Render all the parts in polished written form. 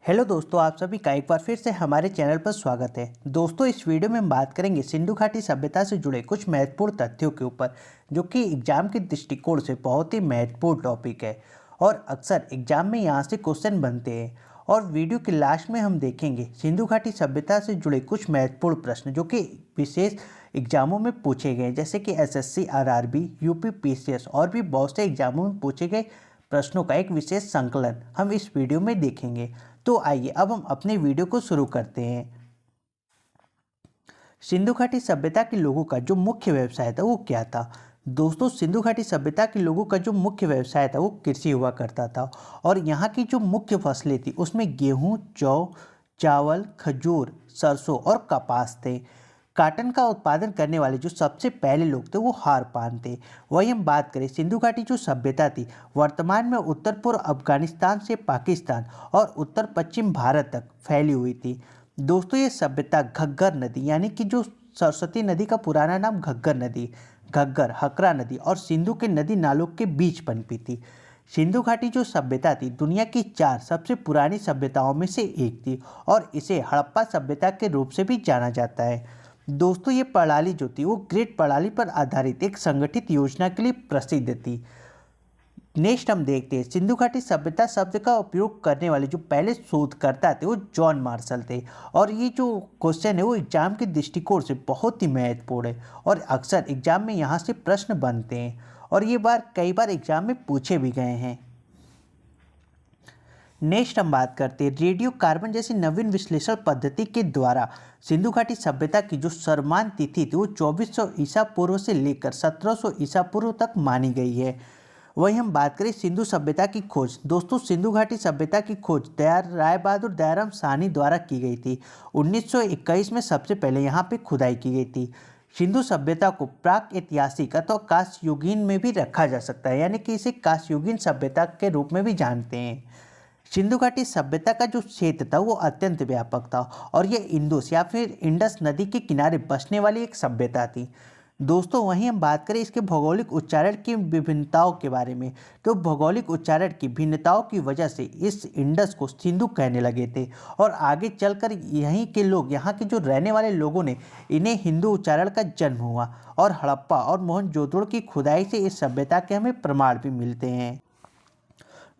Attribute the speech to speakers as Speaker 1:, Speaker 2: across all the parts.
Speaker 1: Hello दोस्तों, आप सभी का एक बार फिर से हमारे चैनल पर स्वागत है। दोस्तों, इस वीडियो में हम बात करेंगे सिंधु घाटी सभ्यता से जुड़े कुछ महत्वपूर्ण तथ्यों के ऊपर, जो कि एग्जाम के दृष्टिकोण से बहुत ही महत्वपूर्ण टॉपिक है और अक्सर एग्जाम में यहाँ से क्वेश्चन बनते हैं। और वीडियो के लास्ट में हम देखेंगे सिंधु घाटी सभ्यता से जुड़े कुछ महत्वपूर्ण प्रश्न जो कि विशेष एग्जामों में पूछे गए, जैसे कि एसएससी, आरआरबी, यूपी पीसीएस और भी बहुत से एग्जामों में पूछे गए प्रश्नों का एक विशेष संकलन हम इस वीडियो में देखेंगे। तो आइए अब हम अपने वीडियो को शुरू करते हैं। सिंधु घाटी सभ्यता के लोगों का जो मुख्य व्यवसाय था वो क्या था? दोस्तों, सिंधु घाटी सभ्यता के लोगों का जो मुख्य व्यवसाय था वो कृषि हुआ करता था और यहाँ की जो मुख्य फसलें थी उसमें गेहूं, जौ, चावल, खजूर, सरसों और कपास थे। काटन का उत्पादन करने वाले जो सबसे पहले लोग थे वो हारपान थे। वही हम बात करें, सिंधु घाटी जो सभ्यता थी वर्तमान में उत्तर पूर्व अफगानिस्तान से पाकिस्तान और उत्तर पश्चिम भारत तक फैली हुई थी। दोस्तों, ये सभ्यता घग्गर नदी यानी कि जो सरस्वती नदी का पुराना नाम घग्गर नदी, घग्गर, हकरा नदी और सिंधु के नदी नालों के बीच पनपी थी। सिंधु घाटी जो सभ्यता थी दुनिया की 4 सबसे पुरानी सभ्यताओं में से एक थी और इसे हड़प्पा सभ्यता के रूप से भी जाना जाता है। दोस्तों, ये प्रणाली जो थी वो ग्रिड प्रणाली पर आधारित एक संगठित योजना के लिए प्रसिद्ध थी। नेक्स्ट हम देखते हैं, सिंधु घाटी सभ्यता शब्द का उपयोग करने वाले जो पहले शोधकर्ता थे वो जॉन मार्शल थे और ये जो क्वेश्चन है वो एग्जाम के दृष्टिकोण से बहुत ही महत्वपूर्ण है और अक्सर एग्जाम में यहाँ से प्रश्न बनते हैं और ये कई बार एग्जाम में पूछे भी गए हैं। नेक्स्ट हम बात करते हैं, रेडियो कार्बन जैसी नवीन विश्लेषण पद्धति के द्वारा सिंधु घाटी सभ्यता की जो सर्वमान्य तिथि थी वो 2400 ईसा पूर्व से लेकर 1700 ईसा पूर्व तक मानी गई है। वहीं हम बात करें सिंधु सभ्यता की खोज। दोस्तों, सिंधु घाटी सभ्यता की खोज राय बहादुर दयाराम साहनी द्वारा की गई थी। 1921 में सबसे पहले यहाँ पे खुदाई की गई थी। सिंधु सभ्यता को प्राक ऐतिहासिक अथवा कांस्ययुगीन में भी रखा जा सकता है, यानी कि इसे कांस्ययुगीन सभ्यता के रूप में भी जानते हैं। सिंधु घाटी सभ्यता का जो क्षेत्र था वो अत्यंत व्यापक था और यह इंडस या फिर इंडस नदी के किनारे बसने वाली एक सभ्यता थी। दोस्तों, वहीं हम बात करें इसके भौगोलिक उच्चारण की विभिन्नताओं के बारे में, तो भौगोलिक उच्चारण की भिन्नताओं की वजह से इस इंडस को सिंधु कहने लगे थे और आगे चलकर यहीं के लोग, यहाँ के जो रहने वाले लोगों ने इन्हें हिंदू उच्चारण का जन्म हुआ और हड़प्पा और मोहनजोदड़ो की खुदाई से इस सभ्यता के हमें प्रमाण भी मिलते हैं।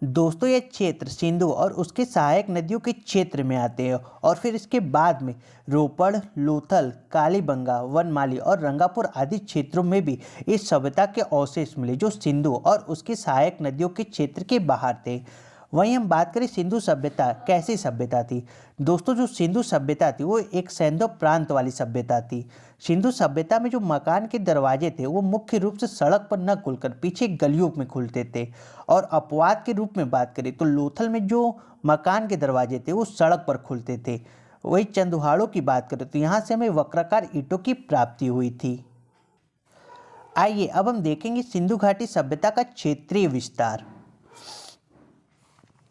Speaker 1: दोस्तों, ये क्षेत्र सिंधु और उसके सहायक नदियों के क्षेत्र में आते हैं और फिर इसके बाद में रोपड़, लोथल, कालीबंगा, वनमाली और रंगापुर आदि क्षेत्रों में भी इस सभ्यता के अवशेष मिले जो सिंधु और उसकी सहायक नदियों के क्षेत्र के बाहर थे। वहीं हम बात करें सिंधु सभ्यता कैसी सभ्यता थी। दोस्तों, जो सिंधु सभ्यता थी वो एक सैंधव प्रांत वाली सभ्यता थी। सिंधु सभ्यता में जो मकान के दरवाजे थे वो मुख्य रूप से सड़क पर न खुलकर पीछे गलियों में खुलते थे और अपवाद के रूप में बात करें तो लोथल में जो मकान के दरवाजे थे वो सड़क पर खुलते थे। वही चंदुहाड़ों की बात करें तो यहाँ से हमें वक्राकार ईंटों की प्राप्ति हुई थी। आइए अब हम देखेंगे सिंधु घाटी सभ्यता का क्षेत्रीय विस्तार।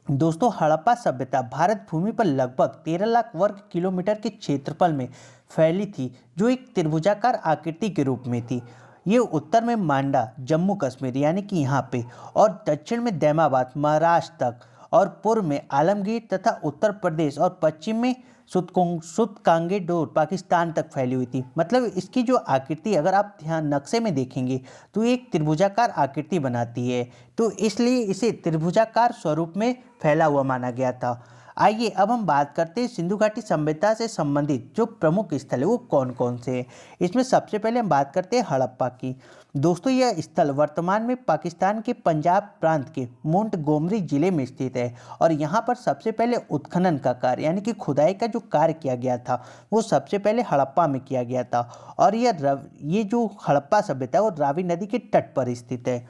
Speaker 1: दोस्तों, हड़प्पा सभ्यता भारत भूमि पर लगभग 13 लाख वर्ग किलोमीटर के क्षेत्रफल में फैली थी, जो एक त्रिभुजाकार आकृति के रूप में थी। ये उत्तर में मांडा, जम्मू कश्मीर यानी कि यहाँ पे, और दक्षिण में दैमाबाद, महाराष्ट्र तक, और पूर्व में आलमगीर तथा उत्तर प्रदेश और पश्चिम में सुतकांगेडोर पाकिस्तान तक फैली हुई थी। मतलब इसकी जो आकृति अगर आप ध्यान नक्शे में देखेंगे तो एक त्रिभुजाकार आकृति बनाती है, तो इसलिए इसे त्रिभुजाकार स्वरूप में फैला हुआ माना गया था। आइए अब हम बात करते हैं सिंधु घाटी सभ्यता से संबंधित जो प्रमुख स्थल है वो कौन कौन से हैं। इसमें सबसे पहले हम बात करते हैं हड़प्पा की। दोस्तों, यह स्थल वर्तमान में पाकिस्तान के पंजाब प्रांत के मोंटगोमरी जिले में स्थित है और यहाँ पर सबसे पहले उत्खनन का कार्य यानी कि खुदाई का जो कार्य किया गया था वो सबसे पहले हड़प्पा में किया गया था और ये जो हड़प्पा सभ्यता है वो रावी नदी के तट पर स्थित है।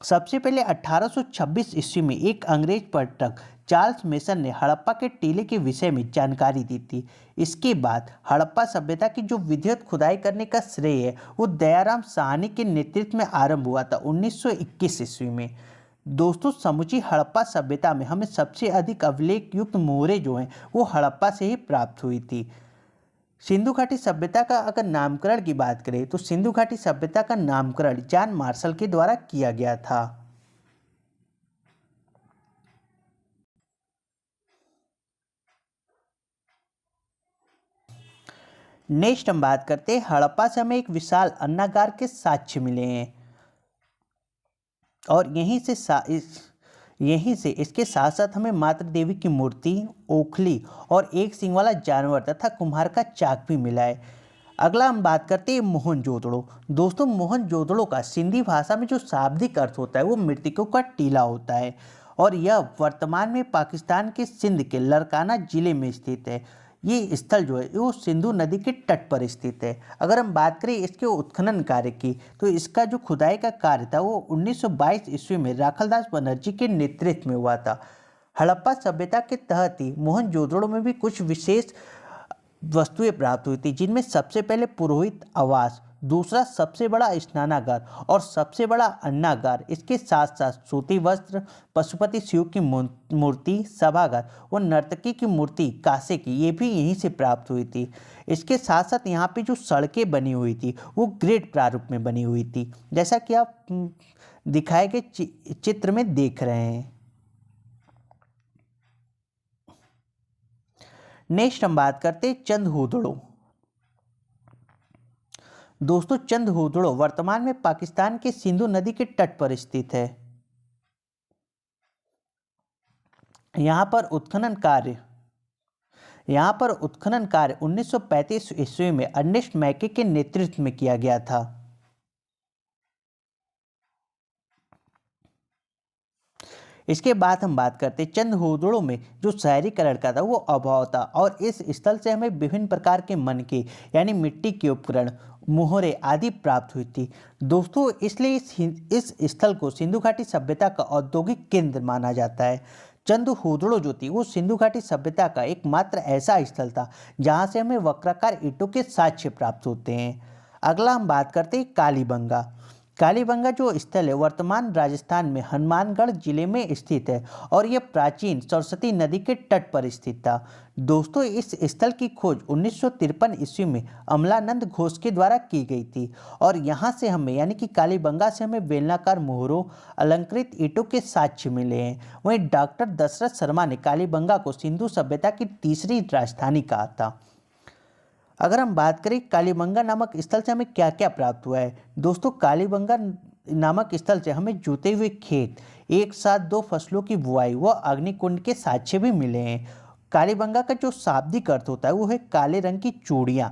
Speaker 1: सबसे पहले 1826 ईस्वी में एक अंग्रेज पर्यटक चार्ल्स मेसन ने हड़प्पा के टीले के विषय में जानकारी दी थी। इसके बाद हड़प्पा सभ्यता की जो विधिवत खुदाई करने का श्रेय है वो दयाराम साहनी के नेतृत्व में आरंभ हुआ था 1921 ईस्वी में। दोस्तों, समूची हड़प्पा सभ्यता में हमें सबसे अधिक अभिलेख युक्त मोहरें जो हैं वो हड़प्पा से ही प्राप्त हुई थी। सिंधु घाटी सभ्यता का अगर नामकरण की बात करें तो सिंधु घाटी सभ्यता का नामकरण जॉन मार्शल के द्वारा किया गया था। नेक्स्ट हम बात करते हैं हड़प्पा से हमें एक विशाल अन्नागार के साक्ष्य मिले हैं और यहीं से इसके साथ साथ हमें मातृ देवी की मूर्ति, ओखली और एक सींग वाला जानवर तथा कुम्हार का चाक भी मिला है। अगला हम बात करते हैं मोहनजोदड़ो। दोस्तों, मोहनजोदड़ो का सिंधी भाषा में जो शाब्दिक अर्थ होता है वो मृतकों का टीला होता है और यह वर्तमान में पाकिस्तान के सिंध के लड़काना जिले में स्थित है। ये स्थल जो है वो सिंधु नदी के तट पर स्थित है। अगर हम बात करें इसके उत्खनन कार्य की तो इसका जो खुदाई का कार्य था वो 1922 ईस्वी में राखलदास बनर्जी के नेतृत्व में हुआ था। हड़प्पा सभ्यता के तहत ही मोहनजोदड़ो में भी कुछ विशेष वस्तुएं प्राप्त हुई थी, जिनमें सबसे पहले पुरोहित आवास, दूसरा सबसे बड़ा स्नानागार और सबसे बड़ा अन्नागार, इसके साथ साथ सूती वस्त्र, पशुपति शिव की मूर्ति, सभागार और नर्तकी की मूर्ति कांसे की, ये भी यहीं से प्राप्त हुई थी। इसके साथ साथ यहाँ पे जो सड़कें बनी हुई थी वो ग्रिड प्रारूप में बनी हुई थी, जैसा कि आप दिखाए गए चित्र में देख रहे हैं। नेक्स्ट हम बात करते हैं चंदहुदड़ो। दोस्तों, चंदहुदड़ो वर्तमान में पाकिस्तान के सिंधु नदी के तट पर स्थित है। यहाँ पर उत्खनन कार्य 1935 ईस्वी में अर्नेस्ट मैके के नेतृत्व में किया गया था। इसके बाद हम बात करते हैं चंदहुदड़ो में जो शहरीकरण का था वो अभाव था और इस स्थल से हमें विभिन्न प्रकार के मनके यानी मिट्टी के उपकरण, मोहरे आदि प्राप्त हुई थी। दोस्तों, इसलिए इस स्थल को सिंधु घाटी सभ्यता का औद्योगिक केंद्र माना जाता है। चंदहुदड़ो जो थी वो सिंधु घाटी सभ्यता का एकमात्र ऐसा स्थल था जहाँ से हमें वक्राकार ईंटों के साक्ष्य प्राप्त होते हैं। अगला हम बात करते हैं कालीबंगा। कालीबंगा जो स्थल है वर्तमान राजस्थान में हनुमानगढ़ जिले में स्थित है और यह प्राचीन सरस्वती नदी के तट पर स्थित था। दोस्तों, इस स्थल की खोज 1953 ईस्वी में अमलानंद घोष के द्वारा की गई थी और यहाँ से हमें यानी कि कालीबंगा से हमें बेलनाकार मोहरों, अलंकृत ईंटों के साक्ष्य मिले हैं। वहीं डॉक्टर दशरथ शर्मा ने कालीबंगा को सिंधु सभ्यता की तीसरी राजधानी कहा था। अगर हम बात करें कालीबंगा नामक स्थल से हमें क्या क्या प्राप्त हुआ है, दोस्तों कालीबंगा नामक स्थल से हमें जुते हुए खेत, एक साथ दो फसलों की बुआई व अग्निकुंड के साक्ष्य भी मिले हैं। कालीबंगा का जो शाब्दिक अर्थ होता है वो है काले रंग की चूड़ियाँ।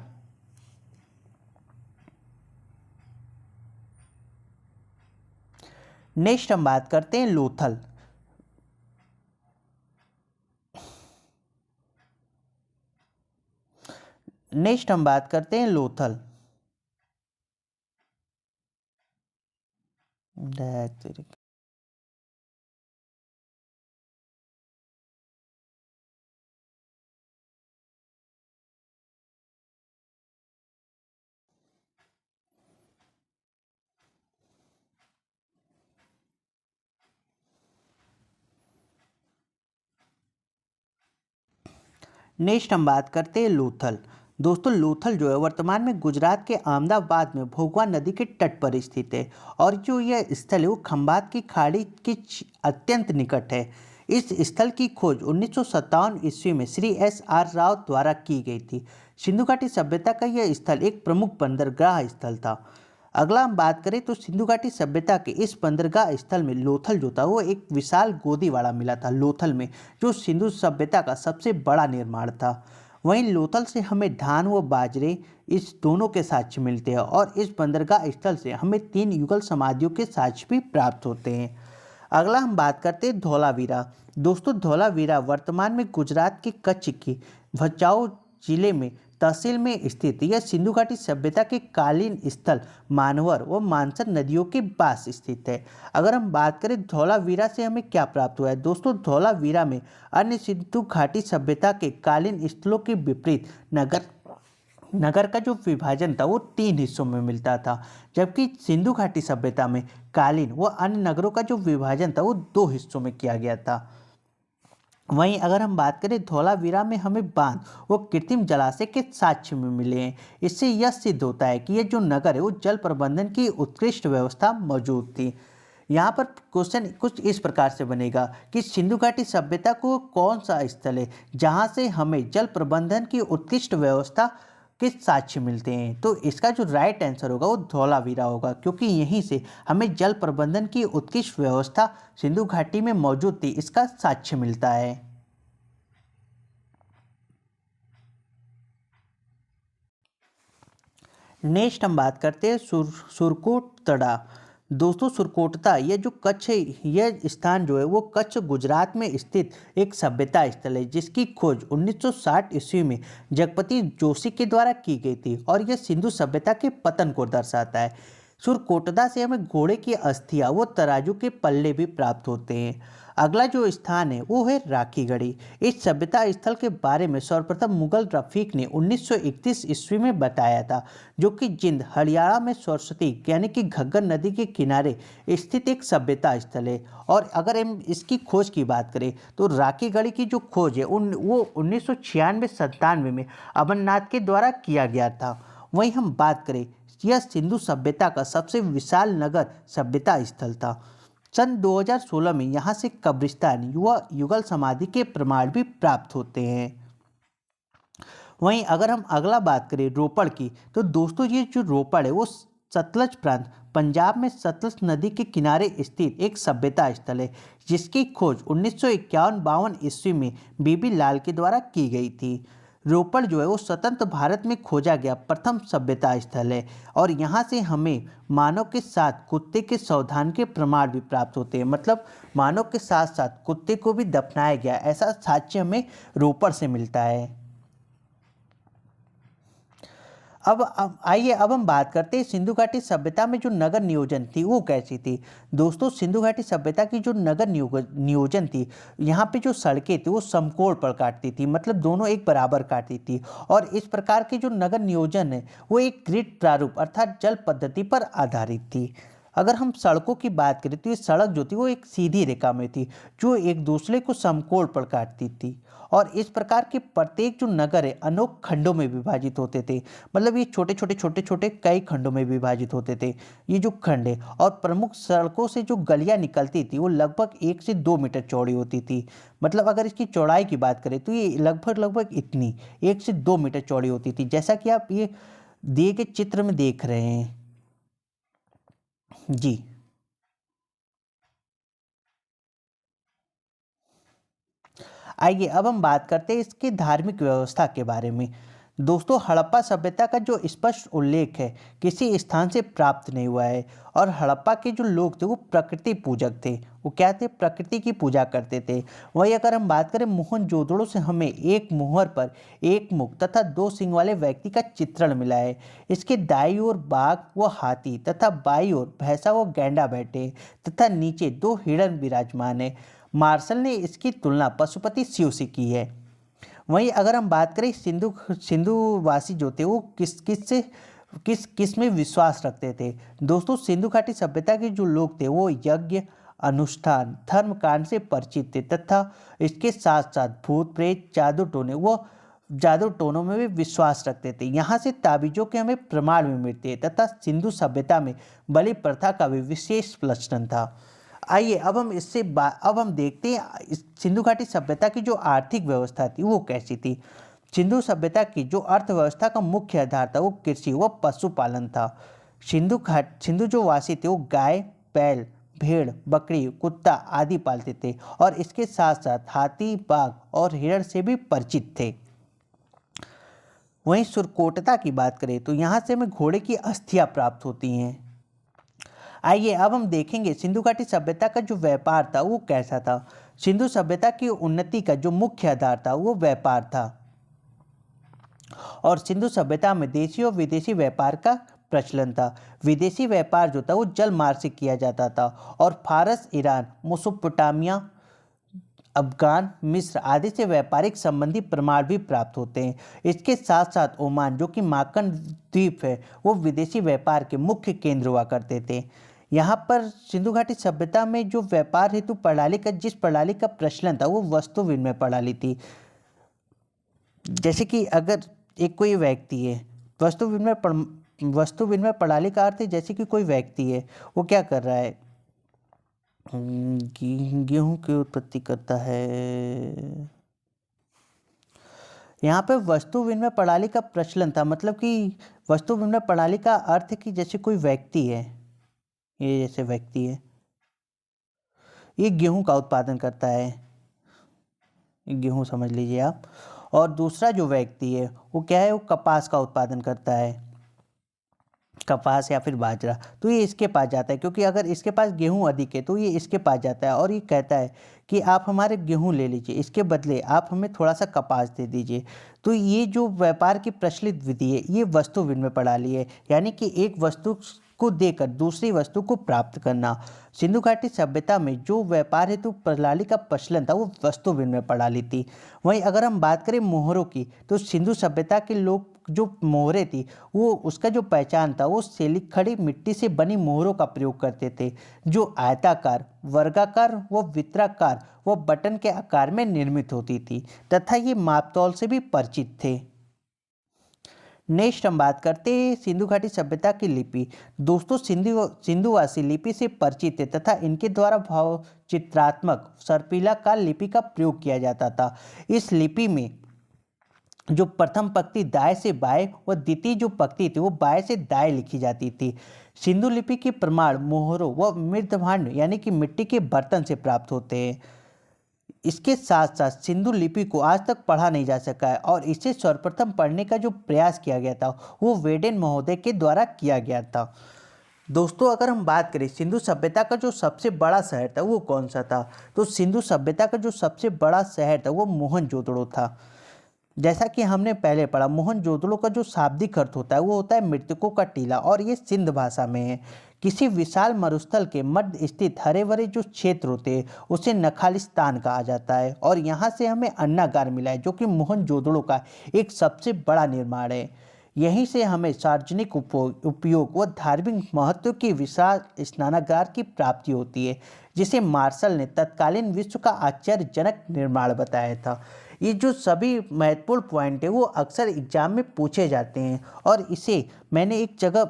Speaker 1: नेक्स्ट हम बात करते हैं लोथल। नेक्स्ट हम बात करते हैं लोथल। नेक्स्ट हम बात करते हैं लोथल। दोस्तों, लोथल जो है वर्तमान में गुजरात के अहमदाबाद में भोगवा नदी के तट पर स्थित है और जो यह स्थल है वो खंभात की खाड़ी के अत्यंत निकट है। इस स्थल की खोज 1957 ईस्वी में श्री S.R. राव द्वारा की गई थी। सिंधु घाटी सभ्यता का यह स्थल एक प्रमुख बंदरगाह स्थल था। अगला हम बात करें तो सिंधु घाटी सभ्यता के इस बंदरगाह स्थल में लोथल जो था वो एक विशाल गोदीवाड़ा मिला था लोथल में, जो सिंधु सभ्यता का सबसे बड़ा निर्माण था। वहीं लोथल से हमें धान व बाजरे इस दोनों के साक्ष्य मिलते हैं और इस बंदरगाह स्थल से हमें 3 युगल समाधियों के साक्ष्य भी प्राप्त होते हैं। अगला हम बात करते हैं धौलावीरा। दोस्तों, धौलावीरा वर्तमान में गुजरात के कच्छ की भचाऊ जिले में तहसील में स्थित यह सिंधु घाटी सभ्यता के कालीन स्थल मानवर व मानसर नदियों के पास स्थित है। अगर हम बात करें धौलावीरा से हमें क्या प्राप्त हुआ है, दोस्तों धौलावीरा में अन्य सिंधु घाटी सभ्यता के कालीन स्थलों के विपरीत नगर का जो विभाजन था वो 3 हिस्सों में मिलता था, जबकि सिंधु घाटी सभ्यता में कालीन व अन्य नगरों का जो विभाजन था वो 2 हिस्सों में किया गया था। वहीं अगर हम बात करें धौलावीरा में हमें बांध वो कृत्रिम जलाशय के साक्ष्य में मिले हैं। इससे यह सिद्ध होता है कि यह जो नगर है वो जल प्रबंधन की उत्कृष्ट व्यवस्था मौजूद थी। यहाँ पर क्वेश्चन कुछ इस प्रकार से बनेगा कि सिंधु घाटी सभ्यता को कौन सा स्थल है जहाँ से हमें जल प्रबंधन की उत्कृष्ट व्यवस्था किस साक्ष्य मिलते हैं? तो इसका जो राइट आंसर होगा वो धौलावीरा होगा, क्योंकि यहीं से हमें जल प्रबंधन की उत्कृष्ट व्यवस्था सिंधु घाटी में मौजूद थी, इसका साक्ष्य मिलता है। नेक्स्ट हम बात करते हैं सुरकोटतड़ा। दोस्तों सुरकोटता ये जो कच्छ है, यह स्थान जो है वो कच्छ गुजरात में स्थित एक सभ्यता स्थल है, जिसकी खोज 1960 ईस्वी में जगपति जोशी के द्वारा की गई थी और यह सिंधु सभ्यता के पतन को दर्शाता है। सुरकोटदा से हमें घोड़े की अस्थियां वो तराजू के पल्ले भी प्राप्त होते हैं। अगला जो स्थान है वो है राखीगढ़ी। इस सभ्यता स्थल के बारे में सर्वप्रथम मुगल रफीक ने 1931 ईस्वी में बताया था, जो कि जिंद हरियाणा में सरस्वती यानी कि घग्गर नदी के किनारे स्थित एक सभ्यता स्थल है। और अगर हम इसकी खोज की बात करें तो राखीगढ़ी की जो खोज है वो 1996-97 में अमरनाथ के द्वारा किया गया था। वहीं हम बात करें, यह सिंधु सभ्यता का सबसे विशाल नगर सभ्यता स्थल था। सन 2016 में यहाँ से कब्रिस्तान युवा युगल समाधि के प्रमाण भी प्राप्त होते हैं। वहीं अगर हम अगला बात करें रोपड़ की, तो दोस्तों ये जो रोपड़ है वो सतलज प्रांत पंजाब में सतलज नदी के किनारे स्थित एक सभ्यता स्थल है, जिसकी खोज 1951-52 ईस्वी में बीबी लाल के द्वारा की गई थी। रोपड़ जो है वो स्वतंत्र भारत में खोजा गया प्रथम सभ्यता स्थल है और यहाँ से हमें मानव के साथ कुत्ते के संधान के प्रमाण भी प्राप्त होते हैं। मतलब मानव के साथ साथ कुत्ते को भी दफनाया गया, ऐसा साक्ष्य हमें रोपड़ से मिलता है। अब आइए अब हम बात करते हैं सिंधु घाटी सभ्यता में जो नगर नियोजन थी वो कैसी थी। दोस्तों सिंधु घाटी सभ्यता की जो नगर नियोजन थी, यहाँ पे जो सड़कें थी वो समकोण पर काटती थी, मतलब दोनों एक बराबर काटती थी। और इस प्रकार के जो नगर नियोजन है वो एक ग्रिड प्रारूप अर्थात जल पद्धति पर आधारित थी। अगर हम सड़कों की बात करें तो ये सड़क जो थी वो एक सीधी रेखा में थी, जो एक दूसरे को समकोण पर काटती थी। और इस प्रकार के प्रत्येक जो नगर है अनेक खंडों में विभाजित होते थे, मतलब ये छोटे छोटे कई खंडों में विभाजित होते थे ये जो खंड है। और प्रमुख सड़कों से जो गलियां निकलती थी वो लगभग 1 से 2 मीटर चौड़ी होती थी। मतलब अगर इसकी चौड़ाई की बात करें तो ये लगभग इतनी 1 से 2 मीटर चौड़ी होती थी, जैसा कि आप ये दिए गए चित्र में देख रहे हैं। जी। आइए अब हम बात करते हैं इसकी धार्मिक व्यवस्था के बारे में। दोस्तों हड़प्पा सभ्यता का जो स्पष्ट उल्लेख है किसी स्थान से प्राप्त नहीं हुआ है। और हड़प्पा के जो लोग थे वो प्रकृति पूजक थे, वो क्या थे, प्रकृति की पूजा करते थे। वहीं अगर हम बात करें मोहनजोदड़ो से हमें एक मुहर पर एक मुख तथा 2 सिंह वाले व्यक्ति का चित्रण मिला है। इसके दाईं ओर बाघ व हाथी तथा बाईं ओर भैंसा व गैंडा बैठे तथा नीचे 2 हिरण विराजमान है। मार्शल ने इसकी तुलना पशुपति शिव से की है। वहीं अगर हम बात करें सिंधुवासी जो थे वो किस में विश्वास रखते थे। दोस्तों सिंधु घाटी सभ्यता के जो लोग थे वो यज्ञ अनुष्ठान धर्म कांड से परिचित थे तथा इसके साथ साथ भूत प्रेत जादू टोनों में भी विश्वास रखते थे। यहाँ से ताबीजों के हमें प्रमाण भी मिलते हैं तथा सिंधु सभ्यता में बलि प्रथा का भी विशेष प्रचलन था। आइए अब हम देखते हैं सिंधु घाटी सभ्यता की जो आर्थिक व्यवस्था थी वो कैसी थी। सिंधु सभ्यता की जो अर्थव्यवस्था का मुख्य आधार था वो कृषि व पशुपालन था। सिंधु जो वासी थे वो गाय बैल भेड़ बकरी कुत्ता आदि पालते थे और इसके साथ साथ हाथी बाघ और हिरण से भी परिचित थे। वहीं सुरकोटता की बात करें तो यहाँ से हमें घोड़े की अस्थियां प्राप्त होती हैं। आइए अब हम देखेंगे सिंधु घाटी सभ्यता का जो व्यापार था वो कैसा था। सिंधु सभ्यता की उन्नति का जो मुख्य आधार था वो व्यापार था और सिंधु सभ्यता में देशी और विदेशी व्यापार का प्रचलन था। विदेशी व्यापार जो था वो जल मार्ग से किया जाता था और फारस ईरान मेसोपोटामिया अफगान मिस्र आदि से व्यापारिक संबंधी प्रमाण भी प्राप्त होते हैं। इसके साथ साथ ओमान जो कि माकन द्वीप है वो विदेशी व्यापार के मुख्य केंद्र हुआ करते थे। यहाँ पर सिंधु घाटी सभ्यता में जो व्यापार हेतु जिस प्रणाली का प्रचलन था वो वस्तु विनिमय प्रणाली थी। जैसे कि अगर एक कोई व्यक्ति है, वस्तु विनिमय प्रणाली का अर्थ है जैसे कि कोई व्यक्ति है वो क्या कर रहा है, गेहूं की उत्पत्ति करता है यहाँ पे वस्तु विनिमय प्रणाली का प्रचलन था, मतलब कि वस्तु विनिमय प्रणाली का अर्थ है कि जैसे कोई व्यक्ति है, ये जैसे व्यक्ति है, ये गेहूं का उत्पादन करता है, गेहूं समझ लीजिए आप। और दूसरा जो व्यक्ति है वो क्या है, वो कपास का उत्पादन करता है, कपास या फिर बाजरा। तो ये इसके पास जाता है, क्योंकि अगर इसके पास गेहूं अधिक है तो ये इसके पास जाता है और ये कहता है कि आप हमारे गेहूं ले लीजिए, इसके बदले आप हमें थोड़ा सा कपास दे दीजिए। तो ये जो व्यापार की प्रचलित विधि है ये वस्तु विनिमय प्रणाली है, यानी कि एक वस्तु को देकर दूसरी वस्तु को प्राप्त करना। सिंधु घाटी सभ्यता में जो व्यापार हेतु प्रणाली का प्रचलन था वो वस्तु विनिमय प्रणाली थी। वहीं अगर हम बात करें मोहरों की, तो सिंधु सभ्यता के लोग जो मोहरें थी वो उसका जो पहचान था वो सेलिक खड़ी मिट्टी से बनी मोहरों का प्रयोग करते थे, जो आयताकार, वर्गाकार व वृत्ताकार व बटन के आकार में निर्मित होती थी तथा ये मापतौल से भी परिचित थे। नेक्स्ट हम बात करते हैं सिंधु घाटी सभ्यता की लिपि। दोस्तों सिंधुवासी लिपि से परिचित है तथा इनके द्वारा भाव चित्रात्मक सर्पिला काल लिपि का प्रयोग किया जाता था। इस लिपि में जो प्रथम पंक्ति दाएं से बाएं व द्वितीय जो पंक्ति थी वो बाएं से दाएं लिखी जाती थी। सिंधु लिपि के प्रमाण मोहरों व मृदभांड यानी कि मिट्टी के बर्तन से प्राप्त होते हैं। इसके साथ साथ सिंधु लिपि को आज तक पढ़ा नहीं जा सका है और इसे सर्वप्रथम पढ़ने का जो प्रयास किया गया था वो वेडेन महोदय के द्वारा किया गया था। दोस्तों अगर हम बात करें सिंधु सभ्यता का जो सबसे बड़ा शहर था वो कौन सा था, तो सिंधु सभ्यता का जो सबसे बड़ा शहर था वो मोहनजोदड़ो था। जैसा कि हमने पहले पढ़ा, मोहनजोदड़ो का जो शाब्दिक अर्थ होता है वो होता है मृतकों का टीला और ये सिंध भाषा में है। किसी विशाल मरुस्थल के मध्य स्थित हरे भरे जो क्षेत्र होते हैं उसे नखालिस्तान कहा जाता है और यहाँ से हमें अन्नागार मिला है जो कि मोहनजोदड़ो का एक सबसे बड़ा निर्माण है। यहीं से हमें सार्वजनिक उपयोग व धार्मिक महत्व की विशाल स्नानागार की प्राप्ति होती है, जिसे मार्शल ने तत्कालीन विश्व का आश्चर्यजनक निर्माण बताया था। ये जो सभी महत्वपूर्ण पॉइंट है वो अक्सर एग्जाम में पूछे जाते हैं और इसे मैंने एक जगह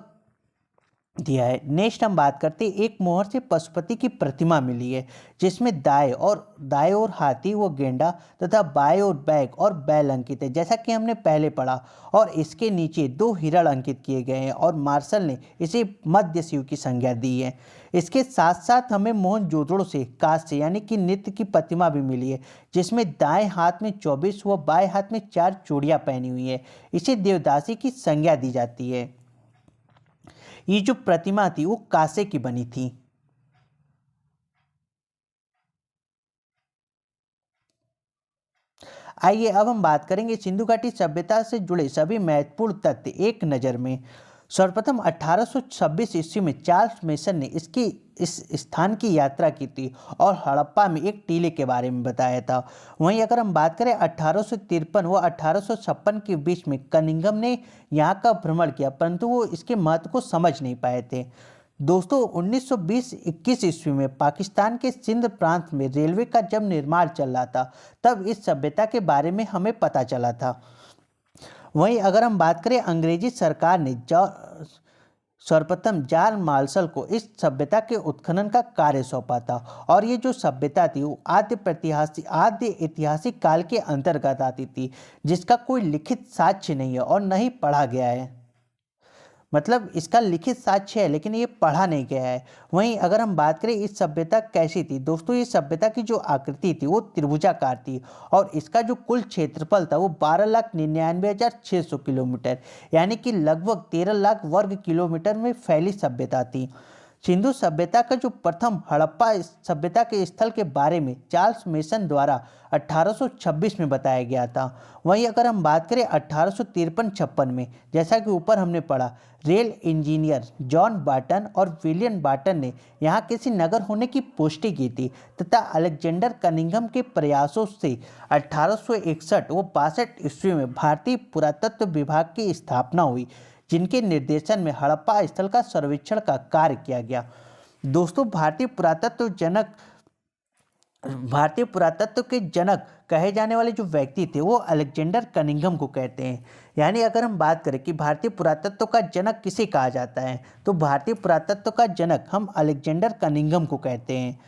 Speaker 1: दिया है। नेक्स्ट हम बात करते हैं एक मोहर से पशुपति की प्रतिमा मिली है जिसमें दाएं ओर हाथी व गेंडा तथा बाएं ओर बैग और बैल अंकित है, जैसा कि हमने पहले पढ़ा। और इसके नीचे 2 हिरण अंकित किए गए हैं और मार्शल ने इसे मध्य शिव की संज्ञा दी है। इसके साथ साथ हमें मोहनजोदड़ो से कांस्य यानी कि नृत्य की प्रतिमा भी मिली है जिसमें दाएं हाथ में 24 व बाएं हाथ में 4 चूड़ियाँ पहनी हुई है। इसे देवदासी की संज्ञा दी जाती है। ये जो प्रतिमा थी वो कांसे की बनी थी। आइए अब हम बात करेंगे सिंधु घाटी सभ्यता से जुड़े सभी महत्वपूर्ण तथ्य एक नज़र में। सर्वप्रथम 1826 ईस्वी में चार्ल्स मेसन ने इस स्थान की यात्रा की थी और हड़प्पा में एक टीले के बारे में बताया था। वहीं अगर हम बात करें 1853 व 1856 के बीच में कनिंघम ने यहाँ का भ्रमण किया, परंतु वो इसके महत्व को समझ नहीं पाए थे। दोस्तों 1920-21 ईस्वी में पाकिस्तान के सिंध प्रांत में रेलवे का जब निर्माण चल रहा था तब इस सभ्यता के बारे में हमें पता चला था। वहीं अगर हम बात करें अंग्रेजी सरकार ने सर्वप्रथम जॉन मार्शल को इस सभ्यता के उत्खनन का कार्य सौंपा था और ये जो सभ्यता थी वो आद्य ऐतिहासिक काल के अंतर्गत आती थी जिसका कोई लिखित साक्ष्य नहीं है और न ही पढ़ा गया है। मतलब इसका लिखित साक्ष्य है लेकिन ये पढ़ा नहीं गया है। वहीं अगर हम बात करें इस सभ्यता कैसी थी, दोस्तों ये सभ्यता की जो आकृति थी वो त्रिभुजाकार थी और इसका जो कुल क्षेत्रफल था वो 12,99,600 किलोमीटर यानी कि लगभग 13 लाख वर्ग किलोमीटर में फैली सभ्यता थी। सिंधु सभ्यता का जो प्रथम हड़प्पा सभ्यता के स्थल के बारे में चार्ल्स मेसन द्वारा 1826 में बताया गया था। वहीं अगर हम बात करें 1853-56 में, जैसा कि ऊपर हमने पढ़ा, रेल इंजीनियर जॉन बार्टन और विलियम बार्टन ने यहाँ किसी नगर होने की पुष्टि की थी तथा अलेक्जेंडर कनिंघम के प्रयासों से 1861 व 62 ईस्वी में भारतीय पुरातत्व विभाग की स्थापना हुई जिनके निर्देशन में हड़प्पा स्थल का सर्वेक्षण का कार्य किया गया। दोस्तों भारतीय पुरातत्व के जनक कहे जाने वाले जो व्यक्ति थे वो अलेक्जेंडर कनिंघम को कहते हैं। यानी अगर हम बात करें कि भारतीय पुरातत्व का जनक किसे कहा जाता है तो भारतीय पुरातत्व का जनक हम अलेक्जेंडर कनिंघम को कहते हैं।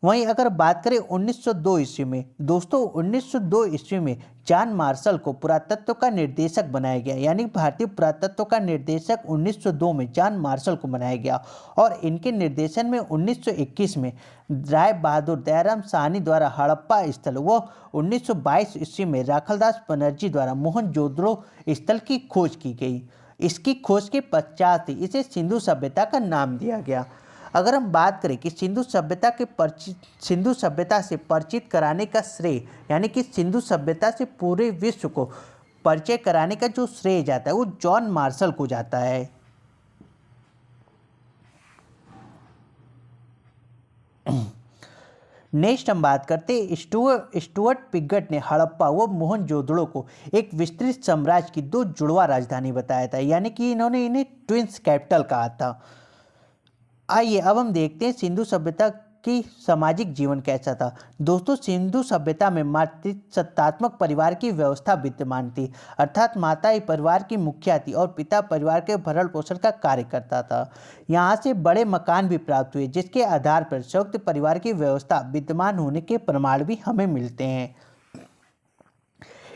Speaker 1: वहीं अगर बात करें 1902 ईस्वी में, दोस्तों 1902 ईस्वी में जॉन मार्शल को पुरातत्व का निर्देशक बनाया गया, यानी भारतीय पुरातत्व का निर्देशक 1902 में जॉन मार्शल को बनाया गया। और इनके निर्देशन में 1921 में राय बहादुर दयाराम साहनी द्वारा हड़प्पा स्थल व 1922 ईस्वी में राखलदास बनर्जी द्वारा मोहनजोदड़ो स्थल की खोज की गई। इसकी खोज के पश्चात ही इसे सिंधु सभ्यता का नाम दिया गया। अगर हम बात करें कि सिंधु सभ्यता से परिचित कराने का श्रेय, यानी कि सिंधु सभ्यता से पूरे विश्व को परिचय कराने का जो श्रेय जाता है वो जॉन मार्शल को जाता है। नेक्स्ट हम बात करते हैं स्टुअर्ट पिगट ने हड़प्पा व मोहनजोदड़ो को एक विस्तृत साम्राज्य की दो जुड़वा राजधानी बताया था, यानी कि इन्होंने इन्हें ट्विंस कैपिटल कहा था। आइए अब हम देखते हैं सिंधु सभ्यता की सामाजिक जीवन कैसा था। दोस्तों सिंधु सभ्यता में मातृसत्तात्मक परिवार की व्यवस्था विद्यमान थी, अर्थात माता ही परिवार की मुखिया थी और पिता परिवार के भरण पोषण का कार्य करता था। यहाँ से बड़े मकान भी प्राप्त हुए, जिसके आधार पर संयुक्त परिवार की व्यवस्था विद्यमान होने के प्रमाण भी हमें मिलते हैं।